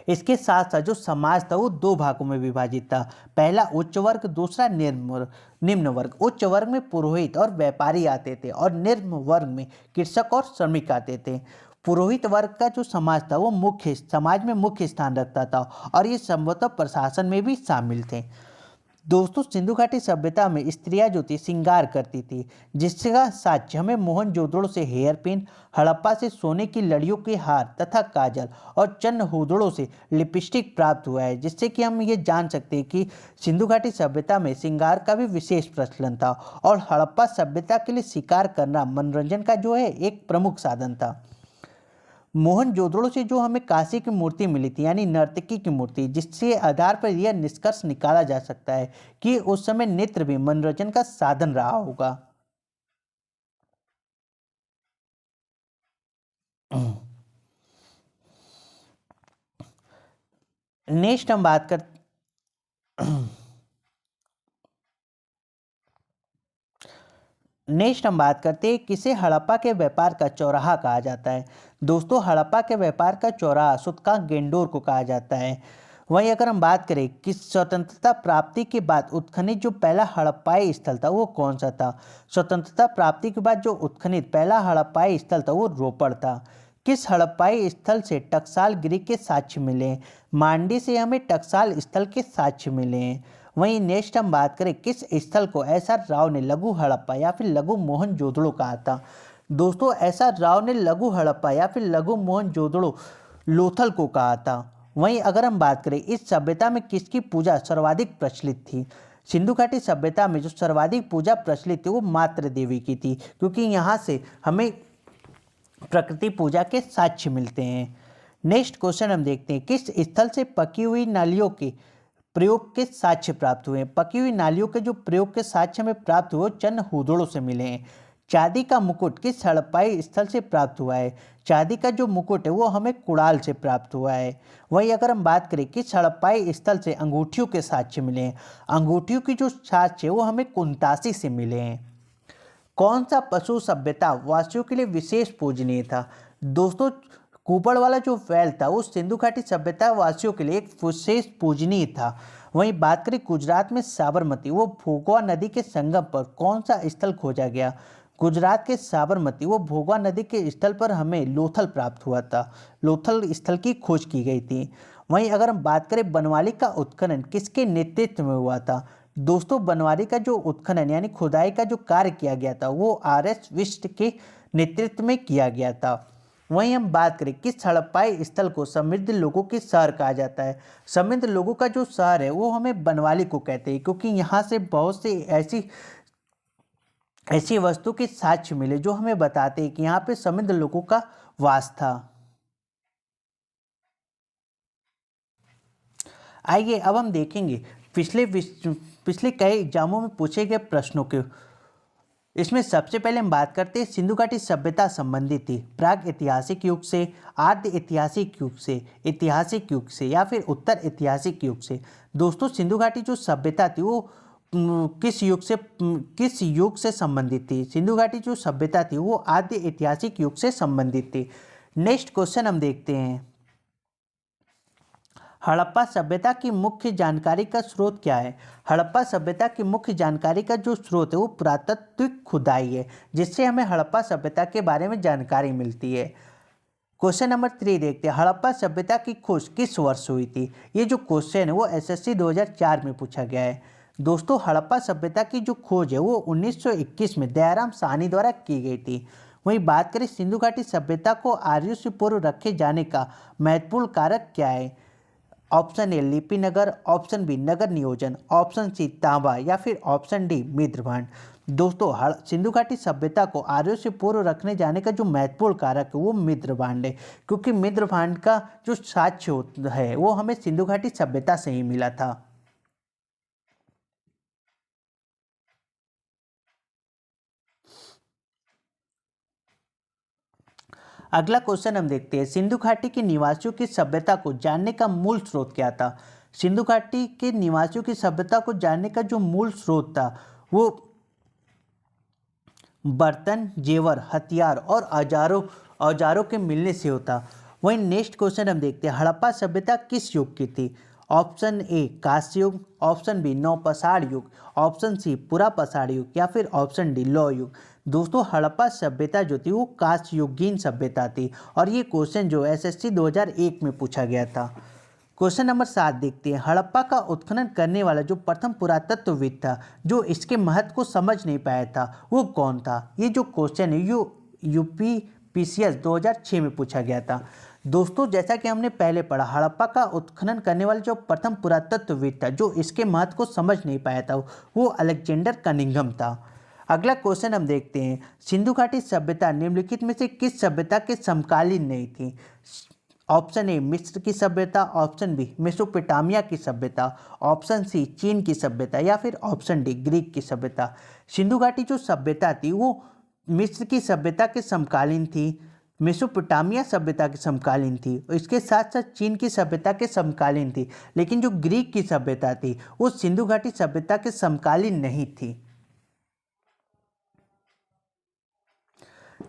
Speaker 1: इसके साथ साथ जो समाज था वो दो भागों में विभाजित था। पहला उच्च वर्ग, दूसरा निम्न वर्ग। उच्च वर्ग में पुरोहित और व्यापारी आते थे और निम्न वर्ग में कृषक और श्रमिक आते थे। पुरोहित वर्ग का जो समाज था वो समाज में मुख्य स्थान रखता था और ये संभवतः प्रशासन में भी शामिल थे। दोस्तों सिंधु घाटी सभ्यता में स्त्रियां जो थी श्रृंगार करती थी, जिसका साक्ष्य हमें मोहनजोदड़ो से हेयर पिन, हड़प्पा से सोने की लड़ियों के हार तथा काजल और चंद्रहूदड़ो से लिपस्टिक प्राप्त हुआ है, जिससे कि हम ये जान सकते हैं कि सिंधु घाटी सभ्यता में श्रृंगार का भी विशेष प्रचलन था और हड़प्पा सभ्यता के लिए शिकार करना मनोरंजन का जो है एक प्रमुख साधन था। मोहनजोदड़ो से जो हमें कांसे की मूर्ति मिली थी, यानी नर्तकी की मूर्ति, जिसके आधार पर यह निष्कर्ष निकाला जा सकता है कि उस समय नृत्य भी मनोरंजन का साधन रहा होगा। नेक्स्ट हम बात कर नेक्स्ट हम बात करते हैं किसे हड़प्पा के व्यापार का चौराहा कहा जाता है। दोस्तों हड़प्पा के व्यापार का चौराहा सुतका गेंडोर को कहा जाता है। वहीं अगर हम बात करें कि स्वतंत्रता प्राप्ति के बाद उत्खनित जो पहला हड़प्पाई स्थल था वो कौन सा था। स्वतंत्रता प्राप्ति के बाद जो उत्खनित पहला हड़प्पाई स्थल था वो रोपड़ था। किस हड़प्पाई स्थल से टकसाल गिरी के साक्ष्य मिले। मांडी से हमें टकसाल स्थल के साक्ष्य मिले। वहीं नेक्स्ट हम बात करें किस स्थल को एसआर राव ने लघु हड़प्पा या फिर लघु मोहनजोदड़ो कहा था। दोस्तों एसआर राव ने लघु हड़प्पा या फिर लघु मोहनजोदड़ो लोथल को कहा था। वहीं अगर हम बात करें इस सभ्यता में किसकी पूजा सर्वाधिक प्रचलित थी। सिंधु घाटी सभ्यता में जो सर्वाधिक पूजा प्रचलित थी वो मातृ देवी की थी, क्योंकि यहाँ से हमें प्रकृति पूजा के साक्ष्य मिलते हैं। नेक्स्ट क्वेश्चन हम देखते हैं किस स्थल से पकी हुई नालियों के प्रयोग के साक्ष्य प्राप्त हुए। पकी हुई नालियों के जो प्रयोग के साक्ष्य हमें प्राप्त हुए चंद्रहूदड़ो से मिले हैं। चांदी का मुकुट किस हड़प्पाई स्थल से प्राप्त हुआ है। चांदी का जो मुकुट है वो हमें कुड़ाल से प्राप्त हुआ है। वहीं अगर हम बात करें किस हड़प्पाई स्थल से अंगूठियों के साक्ष्य मिले हैं। अंगूठियों की जो साक्ष्य है वो हमें कुंतासी से मिले हैं। कौन सा पशु सभ्यता वासियों के लिए विशेष पूजनीय था। दोस्तों कुपड़ वाला जो वैल था वो सिंधु घाटी सभ्यता वासियों के लिए एक विशेष पूजनीय था। वहीं बात करें गुजरात में साबरमती वो भोगवा नदी के संगम पर कौन सा स्थल खोजा गया। गुजरात के साबरमती वो भोगवा नदी के स्थल पर हमें लोथल प्राप्त हुआ था। लोथल स्थल की खोज की गई थी। वहीं अगर हम बात करें बनवाली का उत्खनन किसके नेतृत्व में हुआ था। दोस्तों बनवाली का जो उत्खनन यानी खुदाई का जो कार्य किया गया था वो आर.एस. बिष्ट के नेतृत्व में किया गया था। वहीं हम बात करें किस हड़प्पाई स्थल को समृद्ध लोगों के शहर कहा जाता है। समृद्ध लोगों का जो शहर है वो हमें बनवाली को कहते हैं, क्योंकि यहाँ से बहुत सी ऐसी वस्तु के साक्ष्य मिले जो हमें बताते हैं कि यहाँ पे समृद्ध लोगों का वास था। आइए अब हम देखेंगे पिछले कई एग्जामों में पूछे गए प्रश्नों के। इसमें सबसे पहले हम बात करते हैं सिंधु घाटी सभ्यता संबंधित थी प्राग ऐतिहासिक युग से, आद्य ऐतिहासिक युग से या फिर उत्तर ऐतिहासिक युग से। दोस्तों सिंधु घाटी जो सभ्यता थी वो किस युग से संबंधित थी? सिंधु घाटी जो सभ्यता थी वो आद्य ऐतिहासिक युग से संबंधित थी। नेक्स्ट क्वेश्चन हम देखते हैं, हड़प्पा सभ्यता की मुख्य जानकारी का स्रोत क्या है? हड़प्पा सभ्यता की मुख्य जानकारी का जो स्रोत है वो पुरातात्विक खुदाई है, जिससे हमें हड़प्पा सभ्यता के बारे में जानकारी मिलती है। क्वेश्चन नंबर 3 देखते हैं, हड़प्पा सभ्यता की खोज किस वर्ष हुई थी? ये जो क्वेश्चन है वो एसएससी 2004 में पूछा गया है। दोस्तों, हड़प्पा सभ्यता की जो खोज है वो 1921 में दयाराम साहनी द्वारा की गई थी। वहीं बात करें सिंधु घाटी सभ्यता को आर्यों से पूर्व रखे जाने का महत्वपूर्ण कारक क्या है? ऑप्शन ए लिपि नगर, ऑप्शन बी नगर नियोजन, ऑप्शन सी तांबा या फिर ऑप्शन डी मिद्रभांड। दोस्तों, सिंधु घाटी सभ्यता को आर्यों से पूर्व रखने जाने का जो महत्वपूर्ण कारक है वो मिद्रभांड है, क्योंकि मिद्रभांड का जो साक्ष्य है वो हमें सिंधु घाटी सभ्यता से ही मिला था। अगला क्वेश्चन हम देखते हैं, सिंधु घाटी के निवासियों की सभ्यता को जानने का मूल स्रोत क्या था? सिंधु घाटी के निवासियों की सभ्यता को जानने का जो मूल स्रोत था वो बर्तन, जेवर, हथियार और औजारों के मिलने से होता। वहीं नेक्स्ट क्वेश्चन हम देखते हैं, हड़प्पा सभ्यता किस युग की थी? ऑप्शन ए कांस्य युग, ऑप्शन बी नौपाषाण युग, ऑप्शन सी पुरापाषाण युग या फिर ऑप्शन डी लौह युग। दोस्तों, हड़प्पा सभ्यता जो थी वो कांस्य युगीन सभ्यता थी और ये क्वेश्चन जो एसएससी 2001 में पूछा गया था। क्वेश्चन नंबर 7 देखते हैं, हड़प्पा का उत्खनन करने वाला जो प्रथम पुरातत्वविद था जो इसके महत्व को समझ नहीं पाया था वो कौन था? ये जो क्वेश्चन है यूपीपीसीएस 2006 में पूछा गया था। दोस्तों, जैसा कि हमने पहले पढ़ा, हड़प्पा का उत्खनन करने वाला जो प्रथम पुरातत्वविद था जो इसके महत्व को समझ नहीं पाया था वो अलेक्जेंडर कनिंघम था। अगला क्वेश्चन हम देखते हैं, सिंधु घाटी सभ्यता निम्नलिखित में से किस सभ्यता के समकालीन नहीं थी? ऑप्शन ए मिस्र की सभ्यता, ऑप्शन बी मेसोपोटामिया की सभ्यता, ऑप्शन सी चीन की सभ्यता या फिर ऑप्शन डी ग्रीक की सभ्यता। सिंधु घाटी जो सभ्यता थी वो मिस्र की सभ्यता के समकालीन थी, मेसोपोटामिया सभ्यता के समकालीन थी और इसके साथ साथ चीन की सभ्यता के समकालीन थी, लेकिन जो ग्रीक की सभ्यता थी वो सिंधु घाटी सभ्यता के समकालीन नहीं थी।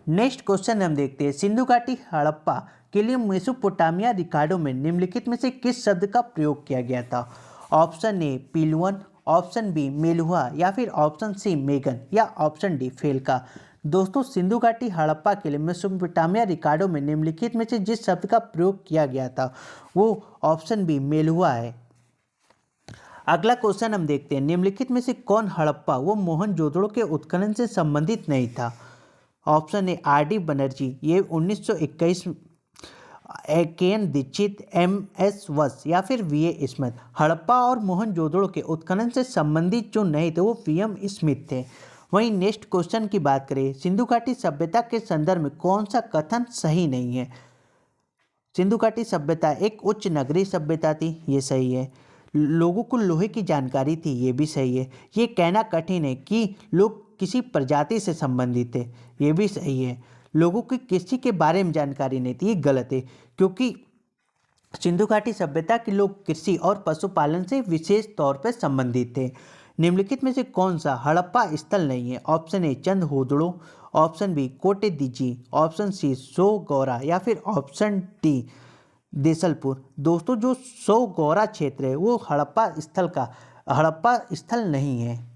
Speaker 1: नेक्स्ट क्वेश्चन हम देखते हैं, सिंधु घाटी हड़प्पा के लिए मेसोपोटामिया रिकॉर्डों में निम्नलिखित में से किस शब्द का प्रयोग किया गया था? ऑप्शन ए पिलवन, ऑप्शन बी मेलुहा या फिर ऑप्शन सी मेगन या ऑप्शन डी फेलका। दोस्तों, सिंधु घाटी हड़प्पा के लिए मेसोपोटामिया रिकॉर्डों में निम्नलिखित में से जिस शब्द का प्रयोग किया गया था वो ऑप्शन बी मेलुहा है। अगला क्वेश्चन हम देखते हैं, निम्नलिखित में से कौन हड़प्पा वो मोहनजोदड़ो के उत्खनन से संबंधित नहीं था? Option A R D Banerjee, ये 1921, के एन दीक्षित, एम एस वस या फिर वी ए स्मिथ। हड़प्पा और मोहनजोदड़ो के उत्खनन से संबंधित जो नहीं थे वो वी एम स्मिथ थे। वहीं नेक्स्ट क्वेश्चन की बात करें, सिंधु घाटी सभ्यता के संदर्भ में कौन सा कथन सही नहीं है? सिंधु घाटी सभ्यता एक उच्च नगरीय सभ्यता थी, ये सही है। लोगों को लोहे की जानकारी थी, ये भी सही है। ये कहना कठिन है कि लोग किसी प्रजाति से संबंधित थे, ये भी सही है। लोगों की किसी के बारे में जानकारी नहीं थी, ये गलत है, क्योंकि सिंधु घाटी सभ्यता के लोग कृषि और पशुपालन से विशेष तौर पर संबंधित थे। निम्नलिखित में से कौन सा हड़प्पा स्थल नहीं है? ऑप्शन ए चंदहोदड़ो, ऑप्शन बी कोटे दीजी, ऑप्शन सी सो गौरा या फिर ऑप्शन डी देसलपुर। दोस्तों, जो सो गौरा क्षेत्र है वो हड़प्पा स्थल नहीं है।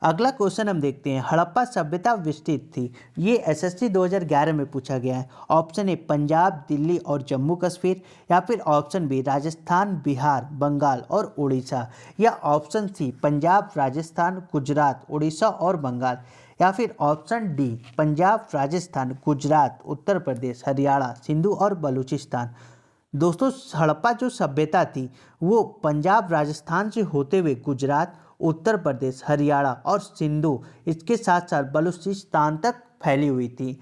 Speaker 1: अगला क्वेश्चन हम देखते हैं, हड़प्पा सभ्यता विस्तृत थी, ये एसएससी 2011 में पूछा गया है। ऑप्शन ए पंजाब, दिल्ली और जम्मू कश्मीर या फिर ऑप्शन बी राजस्थान, बिहार, बंगाल और उड़ीसा या ऑप्शन सी पंजाब, राजस्थान, गुजरात, उड़ीसा और बंगाल या फिर ऑप्शन डी पंजाब, राजस्थान, गुजरात, उत्तर प्रदेश, हरियाणा, सिंधु और बलूचिस्तान। दोस्तों, हड़प्पा जो सभ्यता थी वो पंजाब, राजस्थान से होते हुए गुजरात, उत्तर प्रदेश, हरियाणा और सिंधु, इसके साथ साथ बलूचिस्तान तक फैली हुई थी।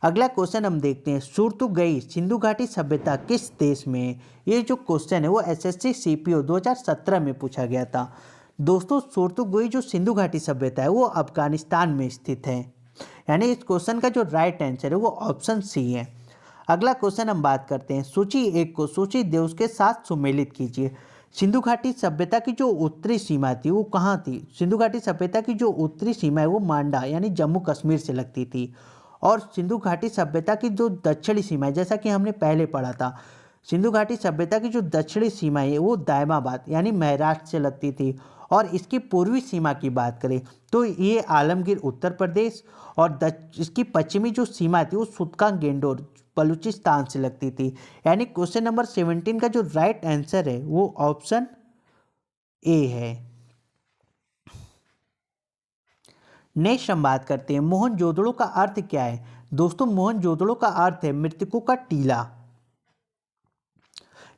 Speaker 1: अगला क्वेश्चन हम देखते हैं, सुरतुगई सिंधु घाटी सभ्यता किस देश में है? ये जो क्वेश्चन है वो एसएससी सीपीओ 2017 में पूछा गया था। दोस्तों, सुरतुगई जो सिंधु घाटी सभ्यता है वो अफगानिस्तान में स्थित है, यानी इस क्वेश्चन का जो राइट आंसर है वो ऑप्शन सी है। अगला क्वेश्चन हम बात करते हैं सूची 1 को सूची 2 के साथ सुमेलित कीजिए। सिंधु घाटी सभ्यता की जो उत्तरी सीमा थी वो कहाँ थी? सिंधु घाटी सभ्यता की जो उत्तरी सीमा है वो मांडा यानी जम्मू कश्मीर से लगती थी। और सिंधु घाटी सभ्यता की जो दक्षिणी सीमा है, जैसा कि हमने पहले पढ़ा था, सिंधु घाटी सभ्यता की जो दक्षिणी सीमा है वो दायमाबाद यानी महाराष्ट्र से लगती थी। और इसकी पूर्वी सीमा की बात करें तो ये आलमगीर उत्तर प्रदेश, और इसकी पश्चिमी जो सीमा थी वो सुतका गेंडोर बलूचिस्तान से लगती थी। यानी क्वेश्चन नंबर 17 का जो राइट आंसर है वो ऑप्शन ए है। नेक्स्ट हम बात करते हैं मोहनजोदड़ो का अर्थ क्या है। दोस्तों मोहनजोदड़ो का अर्थ है मृतकों का टीला।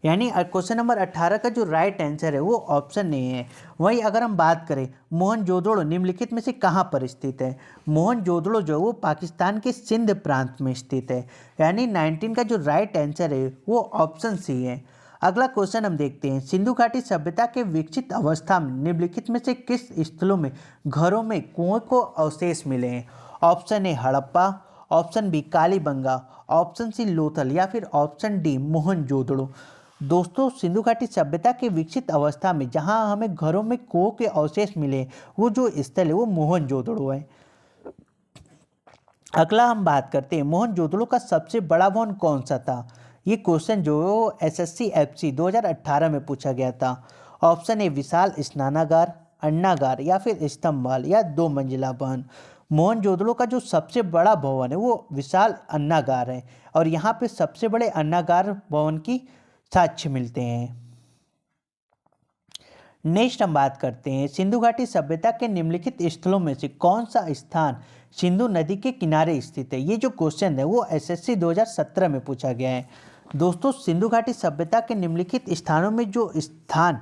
Speaker 1: यानी क्वेश्चन नंबर 18 का जो राइट आंसर है वो ऑप्शन ए है। वहीं अगर हम बात करें मोहनजोदड़ो निम्नलिखित में से कहाँ पर स्थित है? मोहनजोदड़ो जो है वो पाकिस्तान के सिंध प्रांत में स्थित है। यानी 19 का जो राइट आंसर है वो ऑप्शन सी है। अगला क्वेश्चन हम देखते हैं सिंधु घाटी सभ्यता के विकसित अवस्था में निम्नलिखित में से किस स्थलों में घरों में कुएं को अवशेष मिले हैं? Option A Harappa, option B Kalibangan, option C Lothal या फिर ऑप्शन डी मोहनजोदड़ो। दोस्तों सिंधु घाटी सभ्यता के विकसित अवस्था में जहां हमें घरों में कुओं के अवशेष मिले वो जो स्थल है वो मोहनजोदड़ो है। अगला हम बात करते हैं मोहनजोदड़ो का सबसे बड़ा भवन कौन सा था? ये क्वेश्चन जो एसएससी एफसी 2018 में पूछा गया था। ऑप्शन ए विशाल स्नानागार, अन्नागार या फिर स्तंभाल या 2 मंजिला भवन। मोहनजोदड़ो का जो सबसे बड़ा भवन है वो विशाल अन्नागार है और यहाँ पे सबसे बड़े अन्नागार भवन की साक्ष्य मिलते हैं। नेक्स्ट हम बात करते हैं सिंधु घाटी सभ्यता के निम्नलिखित स्थलों में से कौन सा स्थान सिंधु नदी के किनारे स्थित है? ये जो क्वेश्चन है वो एसएससी 2017 में पूछा गया है। दोस्तों सिंधु घाटी सभ्यता के निम्नलिखित स्थानों में जो स्थान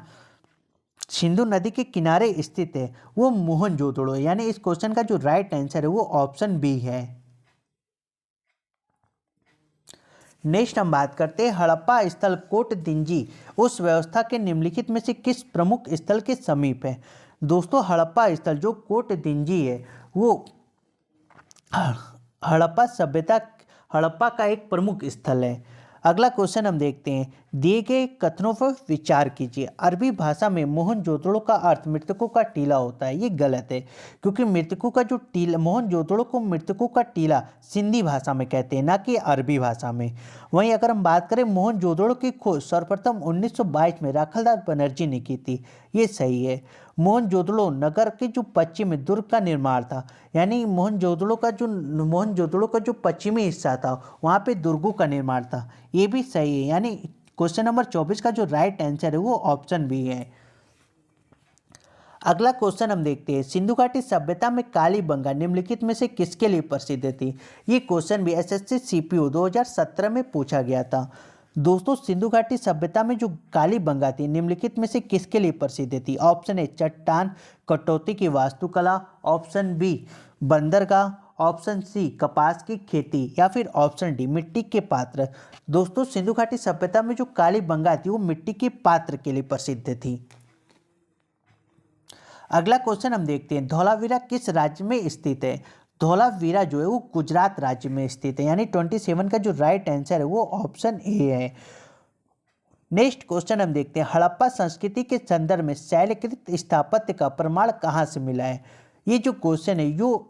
Speaker 1: सिंधु नदी के किनारे स्थित है वो मोहनजोदड़ो है। यानी इस क्वेश्चन का जो राइट आंसर है वो ऑप्शन बी है। नेक्स्ट हम बात करते हैं हड़प्पा स्थल कोट दिंजी उस व्यवस्था के निम्नलिखित में से किस प्रमुख स्थल के समीप है? दोस्तों हड़प्पा स्थल जो कोट दिंजी है वो हड़प्पा का एक प्रमुख स्थल है। अगला क्वेश्चन हम देखते हैं दिए गए कथनों पर विचार कीजिए। अरबी भाषा में मोहनजोदड़ो का अर्थ मृतकों का टीला होता है। ये गलत है क्योंकि मृतकों का जो टीला मोहनजोदड़ो को मृतकों का टीला सिंधी भाषा में कहते हैं ना कि अरबी भाषा में। वहीं अगर हम बात करें मोहनजोदड़ो की खोज सर्वप्रथम 1922 में राखलदास बनर्जी ने की थी। ये सही है। मोहनजोदड़ो नगर के जो पश्चिम में दुर्ग का निर्माण था। यानी मोहनजोदड़ो का जो पश्चिमी हिस्सा था वहाँ पे दुर्गों का निर्माण था। ये भी सही है। यानी क्वेश्चन नंबर 24 का जो राइट आंसर है वो ऑप्शन बी है। अगला क्वेश्चन हम देखते हैं सिंधु घाटी सभ्यता में कालीबंगा निम्नलिखित में से किसके लिए प्रसिद्ध थी? ये क्वेश्चन भी एसएससी सीपीओ 2017 में पूछा गया था। दोस्तों सिंधु घाटी सभ्यता में जो कालीबंगा थी निम्नलिखित में से किसके लिए प्रसिद्ध थी? ऑप्शन ए चट्टान कटौती की वास्तुकला, ऑप्शन बी बंदरगाह, ऑप्शन सी कपास की खेती या फिर ऑप्शन डी मिट्टी के पात्र। दोस्तों सिंधु घाटी सभ्यता में जो कालीबंगा थी वो मिट्टी के पात्र के लिए प्रसिद्ध थी। अगला क्वेश्चन हम देखते हैं धौलावीरा किस राज्य में स्थित है? धौलावीरा जो है वो गुजरात राज्य में स्थित है। यानी 27 का जो राइट आंसर है वो ऑप्शन ए है। नेक्स्ट क्वेश्चन हम देखते हैं हड़प्पा संस्कृति के संदर्भ में शैलकृत स्थापत्य का प्रमाण कहाँ से मिला है? ये जो क्वेश्चन है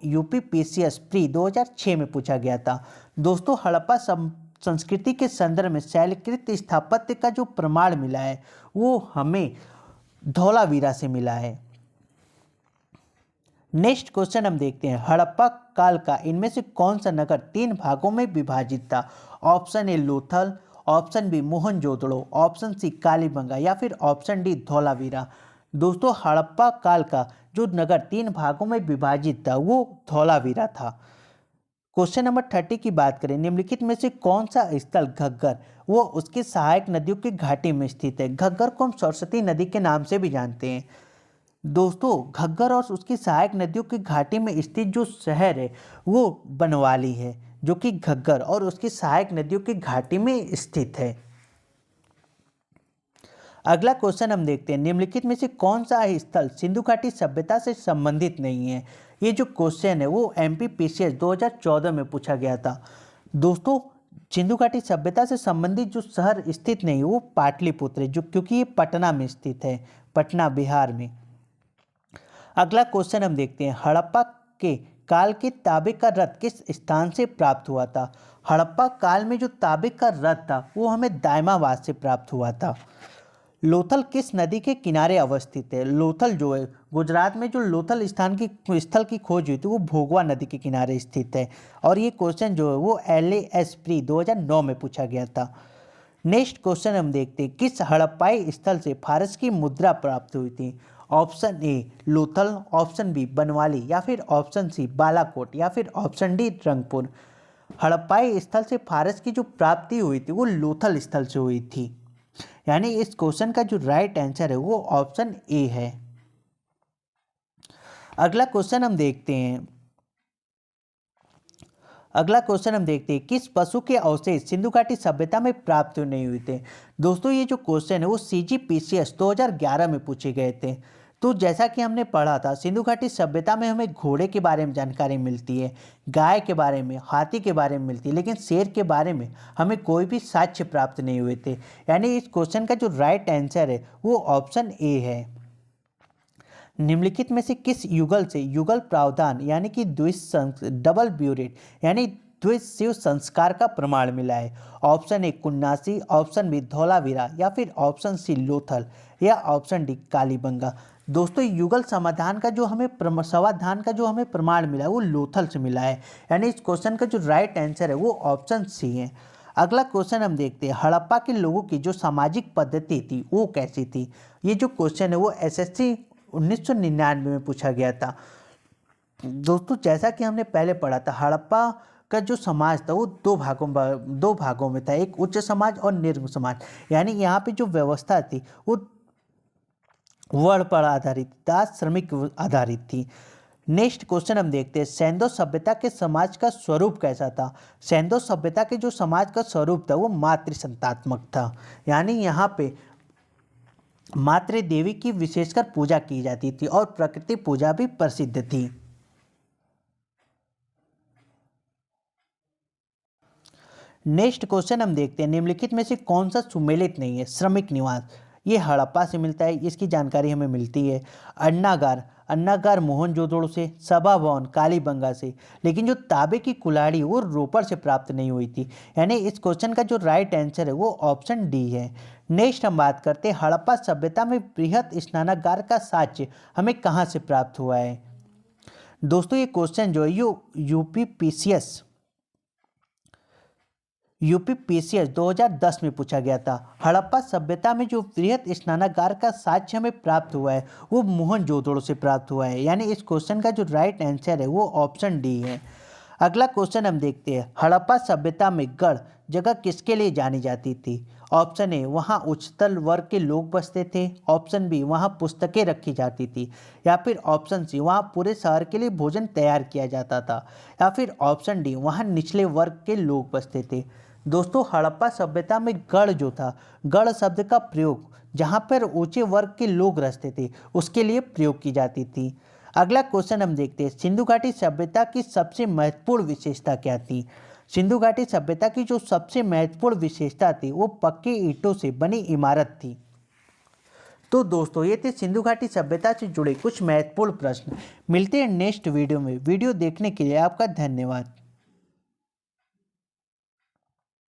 Speaker 1: यूपीपीसीएस प्री 2006 में पूछा गया था। दोस्तों हड़प्पा संस्कृति के संदर्भ में शैलकृत स्थापत्य का जो प्रमाण मिला है वो हमें धौलावीरा से मिला है। नेक्स्ट क्वेश्चन हम देखते हैं हड़प्पा काल का इनमें से कौन सा नगर 3 भागों में विभाजित था? Option A Lothal, option B Mohenjodaro, option C Kalibangan या फिर ऑप्शन डी धौलावीरा। दोस्तों हड़प्पा काल का जो नगर 3 भागों में विभाजित था वो धौलावीरा था। क्वेश्चन नंबर 30 की बात करें निम्नलिखित में से कौन सा स्थल घग्गर वो उसकी सहायक नदियों की घाटी में स्थित है? घग्गर को हम सरस्वती नदी के नाम से भी जानते हैं। दोस्तों घग्गर और उसकी सहायक नदियों की घाटी में स्थित जो शहर है वो बनवाली है जो कि घग्गर और उसकी सहायक नदियों की घाटी में स्थित है। अगला क्वेश्चन हम देखते हैं निम्नलिखित में से कौन सा स्थल सिंधु घाटी सभ्यता से संबंधित नहीं है? ये जो क्वेश्चन है वो एमपीपीसीएस 2014 में पूछा गया था। दोस्तों सिंधु घाटी सभ्यता से संबंधित जो शहर स्थित नहीं है वो पाटलिपुत्र है, जो क्योंकि ये पटना में स्थित है, पटना बिहार में। अगला क्वेश्चन हम देखते हैं, हड़प्पा के काल के तांबे का रथ किस स्थान से प्राप्त हुआ था? हड़प्पा काल में जो तांबे का रथ था वो हमें दायमाबाद से प्राप्त हुआ था। लोथल किस नदी के किनारे अवस्थित है? लोथल जो है गुजरात में जो लोथल स्थल की खोज हुई थी वो भोगवा नदी के किनारे स्थित है। और ये क्वेश्चन जो है वो LAS प्री 2009 में पूछा गया था। नेक्स्ट क्वेश्चन हम देखते हैं, किस हड़प्पाई स्थल से फारस की मुद्रा प्राप्त हुई थी? Option A Lothal, option B Banawali, या फिर ऑप्शन सी बालाकोट, या फिर ऑप्शन डी रंगपुर। हड़प्पाई स्थल से फारस की जो प्राप्ति हुई थी वो लोथल स्थल से हुई थी। यानी इस क्वेश्चन का जो राइट आंसर है वो ऑप्शन ए है। अगला क्वेश्चन हम देखते हैं, किस पशु के अवशेष सिंधु घाटी सभ्यता में प्राप्त नहीं हुए थे? दोस्तों ये जो क्वेश्चन है वो CGPCS 2011 में पूछे गए थे। तो जैसा कि हमने पढ़ा था, सिंधु घाटी सभ्यता में हमें घोड़े के बारे में जानकारी मिलती है, गाय के बारे में, हाथी के बारे में मिलती है, लेकिन शेर के बारे में हमें कोई भी साक्ष्य प्राप्त नहीं हुए थे। यानी इस क्वेश्चन का जो राइट आंसर है वो ऑप्शन ए है। निम्नलिखित में से किस युगल से युगल प्रावधान यानी कि डबल ब्यूरेट यानी द्विशिव संस्कार का प्रमाण मिला है? ऑप्शन ए कुन्नासी, ऑप्शन बी धौलावीरा, या फिर ऑप्शन सी लोथल, या ऑप्शन डी कालीबंगा। दोस्तों युगल समाधान का जो हमें समाधान का जो हमें प्रमाण मिला है वो लोथल से मिला है। यानी इस क्वेश्चन का जो राइट आंसर है वो ऑप्शन सी है। अगला क्वेश्चन हम देखते हैं, हड़प्पा के लोगों की जो सामाजिक पद्धति थी वो कैसी थी? ये जो क्वेश्चन है वो SSC 1999 में पूछा गया था। दोस्तों जैसा कि हमने पहले पढ़ा था, हड़प्पा का जो समाज था वो दो भागों में था, एक उच्च समाज और निम्न समाज। यानी यहाँ पे जो व्यवस्था थी वो वर्ण पर आधारित था, श्रमिक आधारित थी। नेक्स्ट क्वेश्चन हम देखते हैं, सैंधव सभ्यता के समाज का स्वरूप कैसा था? सैंधव सभ्यता के जो समाज का स्वरूप था वो मातृ संतात्मक था। यानी यहाँ पे मातृ देवी की विशेषकर पूजा की जाती थी और प्रकृति पूजा भी प्रसिद्ध थी। नेक्स्ट क्वेश्चन हम देखते हैं, निम्नलिखित में से कौन सा सुमेलित नहीं है? श्रमिक निवास, ये हड़प्पा से मिलता है, इसकी जानकारी हमें मिलती है। अन्नागार मोहनजोदड़ो से, सभा भवन कालीबंगा से, लेकिन जो तांबे की कुल्हाड़ी वो रोपड़ से प्राप्त नहीं हुई थी। यानी इस क्वेश्चन का जो राइट आंसर है वो ऑप्शन डी है। नेक्स्ट हम बात करते हैं, हड़प्पा सभ्यता में बृहत स्नानागार का साक्ष्य हमें कहाँ से प्राप्त हुआ है? दोस्तों ये क्वेश्चन जो है यूपीपीसीएस 2010 में पूछा गया था। हड़प्पा सभ्यता में जो बृहत स्नानागार का साक्ष्य हमें प्राप्त हुआ है वो मोहनजोदड़ो से प्राप्त हुआ है। यानी इस क्वेश्चन का जो राइट आंसर है वो ऑप्शन डी है। अगला क्वेश्चन हम देखते हैं, हड़प्पा सभ्यता में गढ़ जगह किसके लिए जानी जाती थी? ऑप्शन ए वहाँ उच्चतल वर्ग के लोग बसते थे, ऑप्शन बी वहाँ पुस्तकें रखी जाती थी, या फिर ऑप्शन सी वहाँ पूरे शहर के लिए भोजन तैयार किया जाता था, या फिर ऑप्शन डी वहाँ निचले वर्ग के लोग बसते थे। दोस्तों हड़प्पा सभ्यता में गढ़ जो था, गढ़ शब्द का प्रयोग जहाँ पर ऊंचे वर्ग के लोग रहते थे उसके लिए प्रयोग की जाती थी। अगला क्वेश्चन हम देखते हैं, सिंधु घाटी सभ्यता की सबसे महत्वपूर्ण विशेषता क्या थी? सिंधु घाटी सभ्यता की जो सबसे महत्वपूर्ण विशेषता थी वो पक्के ईंटों से बनी इमारत थी। तो दोस्तों ये थे सिंधु घाटी सभ्यता से जुड़े कुछ महत्वपूर्ण प्रश्न। मिलते हैं नेक्स्ट वीडियो में। वीडियो देखने के लिए आपका धन्यवाद।